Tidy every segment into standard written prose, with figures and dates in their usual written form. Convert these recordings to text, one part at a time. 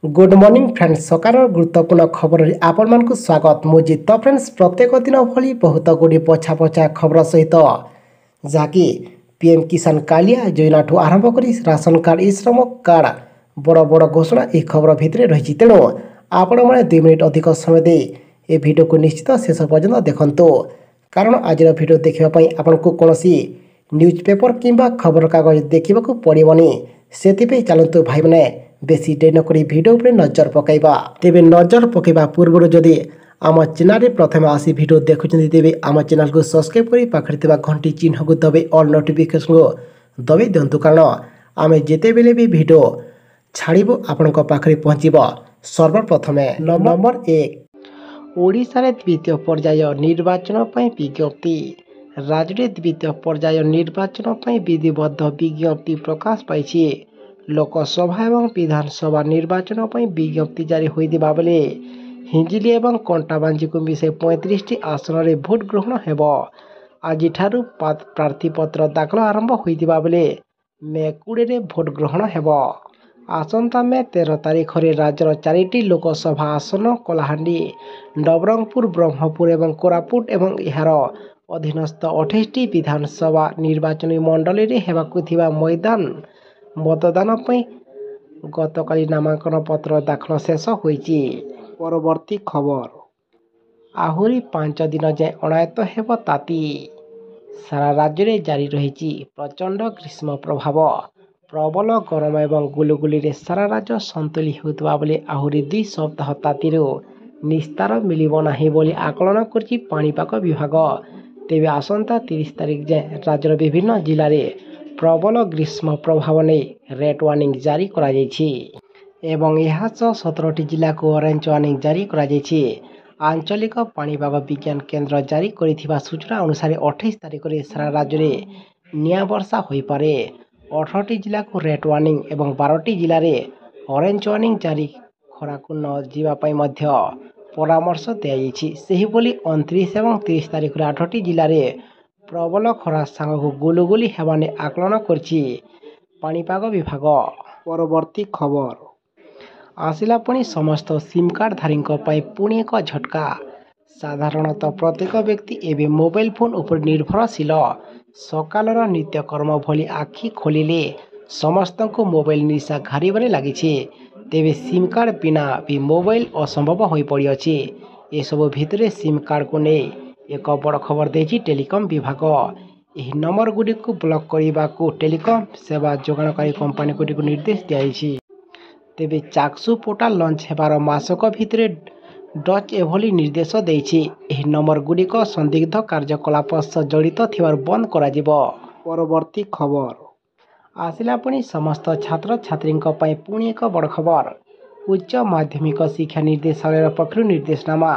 Good morning friends सकार गुरुत्वपूर्ण खबर आपण मानक स्वागत मुझे तो फ्रेंड्स प्रत्येक दिन भली बहुत गुड़ी पछा पछा खबर सहित जहाँकि पीएम किसान कालिया योजना ठू आरंभ कर राशन कार्ड ई श्रम कार्ड बड़ बड़ घोषणा यह खबर भितर रही तेणु आपण मैंने 2 मिनिट अधिक समय दे ए वीडियो को निश्चित शेष पर्यंत देखंतु कारण आज वीडियो देखापी आपन को कौन न्यूज पेपर किंबा खबर कागज देखा पड़ोनी से चलतु भाई मैंने बेसी डेरी नक भिडियो उपर नजर पकईबा तेबे नजर पकईबा पूर्व जदि आम चैनल प्रथम आसी भिडियो देखुं तेबे आम चैनल को सब्सक्राइब कर पाखे घंटी चिन्ह को दबे ऑल नोटिफिकेशन को दबे दिंतु कारण आम जिते बेले भी भिडियो छाड़ू आपण पाखे पहुँचब सर्वप्रथम नंबर 1 ओडिशा रे द्वितीय पर्याय निर्वाचन पर विज्ञप्ति राज्य में द्वितीय पर्याय निर्वाचन पर विधिबद्ध विज्ञप्ति प्रकाश पाई लोकसभा एवं विधानसभा निर्वाचन पर विज्ञप्ति जारी होइदिबा बेले हिंजिली एवं कंटाबांजी को मिसे 35 आसन में भोट ग्रहण हेब आज प्रार्थीपत्र दाखल आरंभ होइदिबा बेले मे 20 रे भोट ग्रहण हेब आसंता मे 13 तारिख रे राज्यर 4टी लोकसभा आसन कलाहांडी नवरंगपुर ब्रह्मपुर एवं कोरापुट एवं यार अधीनस्थ 28टी विधानसभा निर्वाचन मंडल रे हेबाकु थिबा मैदान मतदान गतकाली नामांकन पत्र दाखल शेष होईची। परवर्ती खबर आहुरी 5 दिन जाए अणायत हेब ताती सारा राज्य में जारी रही प्रचंड ग्रीष्म प्रभाव प्रबल गरम एवं गुलुगुली रे सारा राज्य संतुली होता बेले आहुरी 2 सप्ताह तातीर निस्तार मिलिब नाही बोली आकलन करछि पाणीपाग विभाग तेबे आसंता 30 तारिख जाए राज्यर विभिन्न जिले में प्रबल ग्रीष्म प्रभाव नहीं रेड वार्निंग जारी करा जायछि एवं यह 17टी जिला को ऑरेंज वार्निंग जारी करा जायछि। आंचलिक पाणीपाग विज्ञान केन्द्र जारी करिथिबा सूचना अनुसार 28 तारिख रे सारा राज्य में निया वर्षा होई पारे 18टी जिला को रेड वार्निंग एवं 12टी जिले में ऑरेंज वार्निंग जारी खरा को न जीवा पई मध्य परामर्श दिया जायछि। सेही बोली 29 एवं 30 तारिख रे 8टी जिले में प्रबल खरा सांग को गुलुगुली हेबाने आकलन करछि पाणीपाग विभाग। परवर्ती खबर आसिला पुणी समस्त सिम कार्ड धारी पुणी एक झटका साधारणतः प्रत्येक व्यक्ति एवं मोबाइल फोन उपर निर्भरशील सकालर नित्यकर्म भली आखि खोलिले समस्त को मोबाइल निशा घारे लगी तेबे सिम कार्ड बिना भी मोबाइल असंभव हो पड़ी अच्छी एसबू भितर सिम कार्ड को नहीं एक बड़ खबर देछि टेलीकॉम विभाग यह नंबर गुडी को ब्लॉक करने को टेलीकॉम सेवा जोगाणकारी कंपनी गुडी को निर्देश दिया तेबे चाक्सु पोर्टाल लॉन्च हेबार मासक भितर डच एभली निर्देश देछि यह नंबर गुडिक संदिग्ध कार्यकलाप सह जड़ित थिबार बंद करा जिवो। परवर्ती खबर आसिला पुणी समस्त छात्र छात्री पुणी एक बड़ खबर उच्च माध्यमिक शिक्षा निर्देशालय पक्षर निर्देशनामा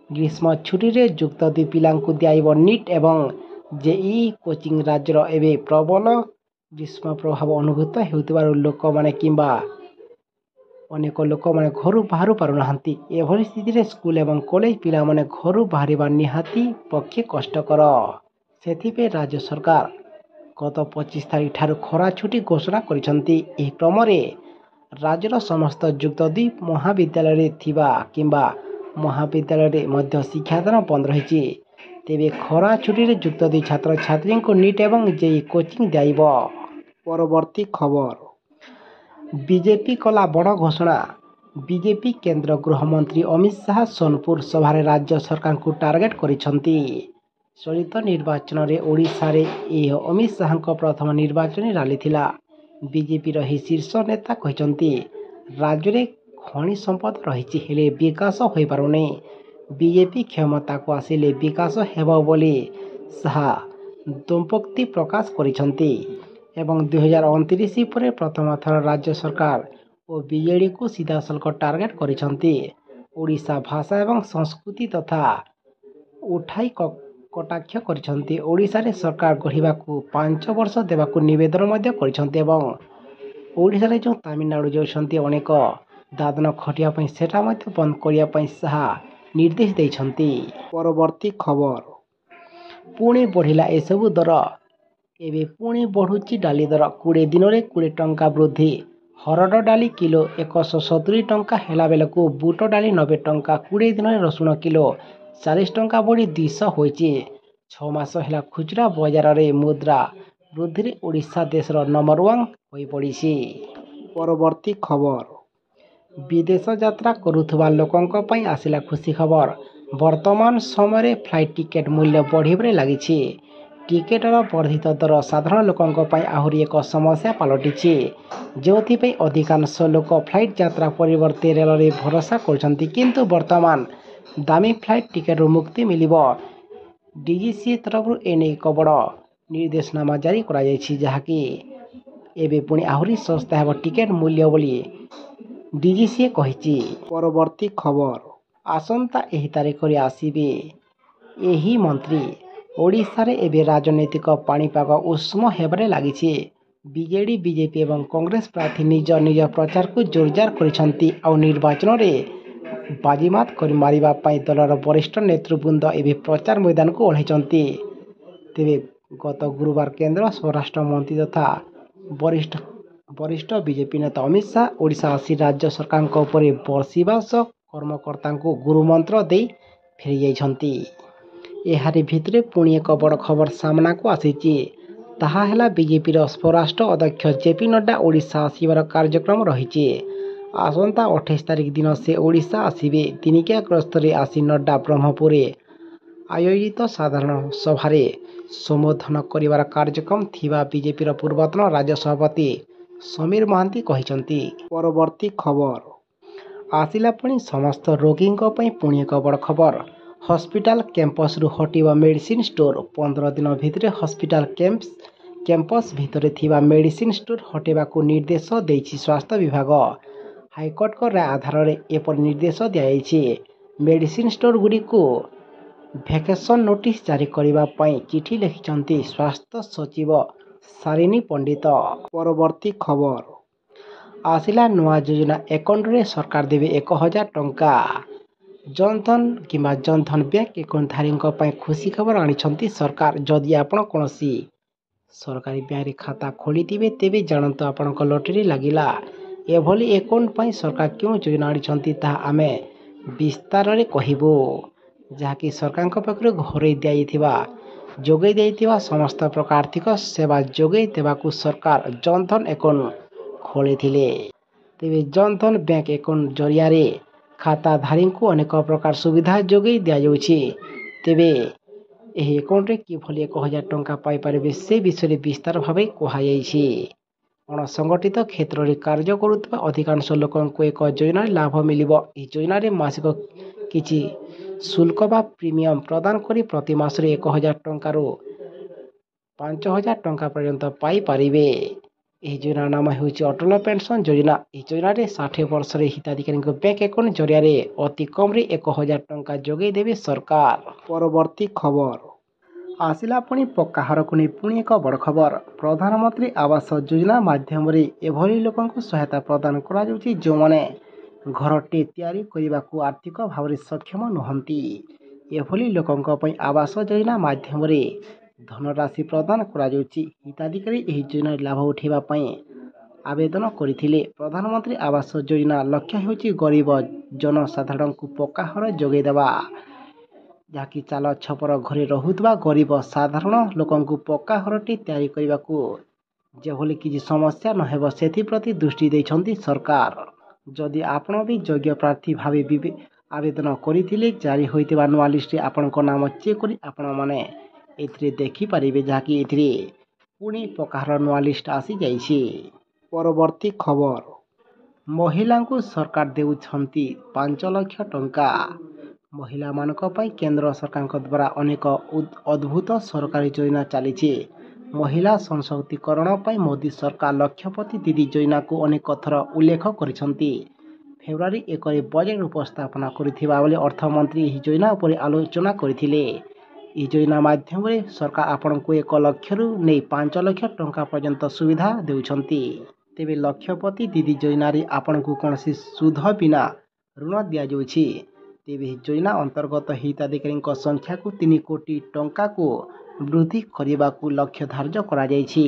ग्रीष्म छुट्टी रे युक्त 2 पिला दियाइब नीट एवं जेई कोचिंग राज्यर एवं प्रबल ग्रीष्म प्रभाव अनुभूत होउतिबार लोक माने किंबा अनेक लोक माने घर बाहर पारुना एभली स्थिति रे स्कूल एवं कॉलेज पिला माने घर बाहर निहाती पक्षे कष्टकर सेथिपे राज्य सरकार गत 25 तारिख ठार खरा छुट्टी घोषणा करिसंती। एही क्रम रे राज्यर समस्त युक्त 2 महाविद्यालय रे थिबा किंबा महाविद्यालय रे मध्य शिक्षादान बंद रही तेबे खरा छुट्टी रे युक्त 2 छात्र छात्री को नीट एवं जेई कोचिंग दियाइब। परवर्ती खबर बीजेपी कला बड़ घोषणा बीजेपी केंद्र गृहमंत्री अमित शाह सोनपुर सभा राज्य सरकार को टार्गेट करिसंती। चलित निर्वाचन रे ओडिशा रे अमित शाह प्रथम निर्वाचन रैली थिला बीजेपी रही शीर्ष नेता कहते राज्य में खनि संपद रही हेले विकास हो पारुनी बीजेपी क्षमता को आसिले विकास हेबो बोली शाह दंपोक्ति प्रकाश करिसंती एवं 2029 पर प्रथम थर राज्य सरकार और बीजेडी को सीधासलख टार्गेट करिसंती। ओडिशा भाषा एवं संस्कृति तथा उठाई कटाक्ष करिसंती ओडिशा रे सरकार गढ़िबा को 5 वर्ष देबाकू निवेदन मध्य करिसंती एवं ओडिशा रे जो तमिलनाडु जाउछंती अनेक दादन खटिया पई सेटा मध्य बंद करिया पई शाह निर्देश देइछंती। परवर्ती खबर पुणी बढ़िला एसबू दर एवं पुणी बढ़ुची डाली दर 20 दिन में 20 टंका वृद्धि ହରଡ଼ ଡାଲି କିଲୋ 170 ଟଙ୍କା ହେଲା ବେଳକୁ ବୁଟ ଡାଲି 90 ଟଙ୍କା। 20 ଦିନରେ ରସୁଣ କିଲୋ 40 ଟଙ୍କା ବଢ଼ି 200 ହୋଇଛି। 6 ମାସ ହେଲା ଖୁଚୁରା ବଜାରରେ ମୁଦ୍ରା ବୃଦ୍ଧିରେ ଓଡ଼ିଶା ଦେଶର ନମ୍ବର 1 ହୋଇପଡ଼ିଛି। ପରବର୍ତ୍ତୀ ଖବର। ବିଦେଶ ଯାତ୍ରା କରୁଥିବା ଲୋକଙ୍କ ପାଇଁ ଆସିଲା ଖୁସି ଖବର। ବର୍ତ୍ତମାନ ସମୟରେ ଫ୍ଲାଇଟ୍ ଟିକେଟ୍ ମୂଲ୍ୟ ବଢ଼ିବାରେ ଲାଗିଛି। ଟିକେଟର ବର୍ଦ୍ଧିତ ଦର ସାଧାରଣ ଲୋକଙ୍କ ପାଇଁ ଆହୁରି ଏକ ସମସ୍ୟା ପାଲଟିଛି, ଯେଉଁଥିପାଇଁ ଅଧିକାଂଶ ଲୋକ ଫ୍ଲାଇଟ୍ ଯାତ୍ରା ପରିବର୍ତ୍ତେ ରେଳରେ ଭରସା କରୁଛନ୍ତି। କିନ୍ତୁ ବର୍ତ୍ତମାନ ଦାମୀ ଫ୍ଲାଇଟ୍ ଟିକେଟରୁ ମୁକ୍ତି ମିଳିବ। ଡିଜିସିଏ ତରଫରୁ ଏନେଇ ଏକ ବଡ଼ ନିର୍ଦ୍ଦେଶନାମା ଜାରି କରାଯାଇଛି, ଯାହାକି ଏବେ ପୁଣି ଆହୁରି ଶସ୍ତା ହେବ ଟିକେଟ୍ ମୂଲ୍ୟ ବୋଲି ଡିଜିସିଏ କହିଛି। ପରବର୍ତ୍ତୀ ଖବର। ଆସନ୍ତା ଏହି ତାରିଖରେ ଆସିବେ ଏହି ମନ୍ତ୍ରୀ। ଓଡ଼ିଶାରେ ଏବେ ରାଜନୈତିକ ପାଣିପାଗ ଉଷ୍ମ ହେବାରେ ଲାଗିଛି। ବିଜେଡି, ବିଜେପି ଏବଂ କଂଗ୍ରେସ ପ୍ରାର୍ଥୀ ନିଜ ନିଜ ପ୍ରଚାରକୁ ଜୋରଦାର କରିଛନ୍ତି। ଆଉ ନିର୍ବାଚନରେ ବାଜିମାତ କରି ମାରିବା ପାଇଁ ଦଳର ବରିଷ୍ଠ ନେତୃବୃନ୍ଦ ଏବେ ପ୍ରଚାର ମଇଦାନକୁ ଓହ୍ଲାଇଛନ୍ତି। ତେବେ ଗତ ଗୁରୁବାର କେନ୍ଦ୍ର ସ୍ୱରାଷ୍ଟ୍ର ମନ୍ତ୍ରୀ ତଥା ବରିଷ୍ଠ ବିଜେପି ନେତା ଅମିତ ଶାହ ଓଡ଼ିଶା ଆସି ରାଜ୍ୟ ସରକାରଙ୍କ ଉପରେ ବର୍ଷିବା ସହ କର୍ମକର୍ତ୍ତାଙ୍କୁ ଗୁରୁମନ୍ତ୍ର ଦେଇ ଫେରିଯାଇଛନ୍ତି। ଏହାରି ଭିତରେ ପୁଣି ଏକ ବଡ଼ ଖବର ସାମ୍ନାକୁ ଆସିଛି। ତାହା ହେଲା ବିଜେପିର ସ୍ୱରାଷ୍ଟ୍ର ଅଧ୍ୟକ୍ଷ ଜେପି ନଡ୍ଡା ଓଡ଼ିଶା ଆସିବାର କାର୍ଯ୍ୟକ୍ରମ ରହିଛି। ଆସନ୍ତା 28 ତାରିଖ ଦିନ ସେ ଓଡ଼ିଶା ଆସିବେ। ଦିନିକିଆ ଗସ୍ତରେ ଆସି ନଡ୍ଡା ବ୍ରହ୍ମପୁରରେ ଆୟୋଜିତ ସାଧାରଣ ସଭାରେ ସମ୍ବୋଧନ କରିବାର କାର୍ଯ୍ୟକ୍ରମ ଥିବା ବିଜେପିର ପୂର୍ବତନ ରାଜ୍ୟ ସଭାପତି ସମୀର ମହାନ୍ତି କହିଛନ୍ତି। ପରବର୍ତ୍ତୀ ଖବର। ଆସିଲା ପୁଣି ସମସ୍ତ ରୋଗୀଙ୍କ ପାଇଁ ପୁଣି ଏକ ବଡ଼ ଖବର। ହସ୍ପିଟାଲ କ୍ୟାମ୍ପସରୁ ହଟିବ ମେଡିସିନ ଷ୍ଟୋର। 15 ଦିନ ଭିତରେ ହସ୍ପିଟାଲ କ୍ୟାମ୍ପସ ଭିତରେ ଥିବା ମେଡିସିନ ଷ୍ଟୋର ହଟାଇବାକୁ ନିର୍ଦ୍ଦେଶ ଦେଇଛି ସ୍ୱାସ୍ଥ୍ୟ ବିଭାଗ। ହାଇକୋର୍ଟଙ୍କ ରାୟ ଆଧାରରେ ଏପରି ନିର୍ଦ୍ଦେଶ ଦିଆଯାଇଛି। ମେଡିସିନ ଷ୍ଟୋରଗୁଡ଼ିକୁ ଭେକେସନ୍ ନୋଟିସ ଜାରି କରିବା ପାଇଁ ଚିଠି ଲେଖିଛନ୍ତି ସ୍ୱାସ୍ଥ୍ୟ ସଚିବ ଶାଲିନୀ ପଣ୍ଡିତ। ପରବର୍ତ୍ତୀ ଖବର। ଆସିଲା ନୂଆ ଯୋଜନା ଆକାଉଣ୍ଟରେ ସରକାର ଦେବେ 1000 ଟଙ୍କା। ଜନଧନ କିମ୍ବା ଜନଧନ ବ୍ୟାଙ୍କ ଆକାଉଣ୍ଟଧାରୀଙ୍କ ପାଇଁ ଖୁସି ଖବର ଆଣିଛନ୍ତି ସରକାର। ଯଦି ଆପଣ କୌଣସି ସରକାରୀ ବ୍ୟାଙ୍କରେ ଖାତା ଖୋଲିଥିବେ, ତେବେ ଜାଣନ୍ତୁ ଆପଣଙ୍କ ଲଟେରୀ ଲାଗିଲା। ଏଭଳି ଆକାଉଣ୍ଟ ପାଇଁ ସରକାର କେଉଁ ଯୋଜନା ଆଣିଛନ୍ତି ତାହା ଆମେ ବିସ୍ତାରରେ କହିବୁ। ଯାହାକି ସରକାରଙ୍କ ପାଖରୁ ଯୋଗାଇ ଦେଇଥିବା ସମସ୍ତ ପ୍ରକାର ଆର୍ଥିକ ସେବା ଯୋଗାଇ ଦେବାକୁ ସରକାର ଜନଧନ ଆକାଉଣ୍ଟ ଖୋଲିଥିଲେ। ତେବେ ଜନଧନ ବ୍ୟାଙ୍କ ଆକାଉଣ୍ଟ ଜରିଆରେ ଖାତାଧାରୀଙ୍କୁ ଅନେକ ପ୍ରକାର ସୁବିଧା ଯୋଗାଇ ଦିଆଯାଉଛି। ତେବେ ଏହି ଆକାଉଣ୍ଟରେ କିଭଳି 1000 ଟଙ୍କା ପାଇପାରିବେ ସେ ବିଷୟରେ ବିସ୍ତାର ଭାବେ କୁହାଯାଇଛି। ଅଣସଂଗଠିତ କ୍ଷେତ୍ରରେ କାର୍ଯ୍ୟ କରୁଥିବା ଅଧିକାଂଶ ଲୋକଙ୍କୁ ଏକ ଯୋଜନାରେ ଲାଭ ମିଳିବ। ଏହି ଯୋଜନାରେ ମାସିକ କିଛି ଶୁଳ୍କ ବା ପ୍ରିମିୟମ ପ୍ରଦାନ କରି ପ୍ରତି ମାସରେ 1000 ଟଙ୍କାରୁ 5000 ଟଙ୍କା ପର୍ଯ୍ୟନ୍ତ ପାଇପାରିବେ। ଏହି ଯୋଜନାର ନାମ ହେଉଛି ଅଟଳ ପେନସନ ଯୋଜନା। ଏହି ଯୋଜନାରେ 60 ବର୍ଷର ହିତାଧିକାରୀଙ୍କ ବ୍ୟାଙ୍କ ଆକାଉଣ୍ଟ ଜରିଆରେ ଅତି କମରେ 1000 ଟଙ୍କା ଯୋଗାଇ ଦେବେ ସରକାର। ପରବର୍ତ୍ତୀ ଖବର। ଆସିଲା ପୁଣି ପକ୍କା ଘରକୁ ନେଇ ପୁଣି ଏକ ବଡ଼ ଖବର। ପ୍ରଧାନମନ୍ତ୍ରୀ ଆବାସ ଯୋଜନା ମାଧ୍ୟମରେ ଏଭଳି ଲୋକଙ୍କୁ ସହାୟତା ପ୍ରଦାନ କରାଯାଉଛି ଯେଉଁମାନେ ଘରଟିଏ ତିଆରି କରିବାକୁ ଆର୍ଥିକ ଭାବରେ ସକ୍ଷମ ନୁହନ୍ତି। ଏଭଳି ଲୋକଙ୍କ ପାଇଁ ଆବାସ ଯୋଜନା ମାଧ୍ୟମରେ ଧନରାଶି ପ୍ରଦାନ କରାଯାଉଛି। ହିତାଧିକାରୀ ଏହି ଯୋଜନାରେ ଲାଭ ଉଠାଇବା ପାଇଁ ଆବେଦନ କରିଥିଲେ। ପ୍ରଧାନମନ୍ତ୍ରୀ ଆବାସ ଯୋଜନା ଲକ୍ଷ୍ୟ ହେଉଛି ଗରିବ ଜନସାଧାରଣଙ୍କୁ ପକ୍କା ଘର ଯୋଗାଇ ଦେବା। ଯାହାକି ଚାଳ ଛପର ଘରେ ରହୁଥିବା ଗରିବ ସାଧାରଣ ଲୋକଙ୍କୁ ପକ୍କା ଘରଟି ତିଆରି କରିବାକୁ ଯେଭଳି କିଛି ସମସ୍ୟା ନ ହେବ ସେଥିପ୍ରତି ଦୃଷ୍ଟି ଦେଇଛନ୍ତି ସରକାର। ଯଦି ଆପଣ ବି ଯୋଗ୍ୟ ପ୍ରାର୍ଥୀ ଭାବେ ଆବେଦନ କରିଥିଲେ, ଜାରି ହୋଇଥିବା ନୂଆ ଲିଷ୍ଟରେ ଆପଣଙ୍କ ନାମ ଚେକ୍ କରି ଆପଣମାନେ ଏଥିରେ ଦେଖିପାରିବେ। ଯାହାକି ଏଥିରେ ପୁଣି ପକ୍କା ଘର ନୂଆ ଲିଷ୍ଟ ଆସିଯାଇଛି। ପରବର୍ତ୍ତୀ ଖବର। ମହିଳାଙ୍କୁ ସରକାର ଦେଉଛନ୍ତି 5 ଲକ୍ଷ ଟଙ୍କା। ମହିଳାମାନଙ୍କ ପାଇଁ କେନ୍ଦ୍ର ସରକାରଙ୍କ ଦ୍ୱାରା ଅନେକ ଅଦ୍ଭୁତ ସରକାରୀ ଯୋଜନା ଚାଲିଛି। ମହିଳା ସଶକ୍ତିକରଣ ପାଇଁ ମୋଦି ସରକାର ଲକ୍ଷପତି ଦିଦି ଯୋଜନାକୁ ଅନେକ ଥର ଉଲ୍ଲେଖ କରିଛନ୍ତି। ଫେବୃଆରୀ 1ରେ ବଜେଟ୍ ଉପସ୍ଥାପନ କରିଥିବା ବେଳେ ଅର୍ଥମନ୍ତ୍ରୀ ଏହି ଯୋଜନା ଉପରେ ଆଲୋଚନା କରିଥିଲେ। ଏହି ଯୋଜନା ମାଧ୍ୟମରେ ସରକାର ଆପଣଙ୍କୁ 1 ଲକ୍ଷରୁ ନେଇ 5 ଲକ୍ଷ ଟଙ୍କା ପର୍ଯ୍ୟନ୍ତ ସୁବିଧା ଦେଉଛନ୍ତି। ତେବେ ଲକ୍ଷପତି ଦିଦି ଯୋଜନାରେ ଆପଣଙ୍କୁ କୌଣସି ସୁଧ ବିନା ଋଣ ଦିଆଯାଉଛି। ତେବେ ଏହି ଯୋଜନା ଅନ୍ତର୍ଗତ ହିତାଧିକାରୀଙ୍କ ସଂଖ୍ୟାକୁ 3 କୋଟି ଟଙ୍କାକୁ ବୃଦ୍ଧି କରିବାକୁ ଲକ୍ଷ୍ୟ ଧାର୍ଯ୍ୟ କରାଯାଇଛି।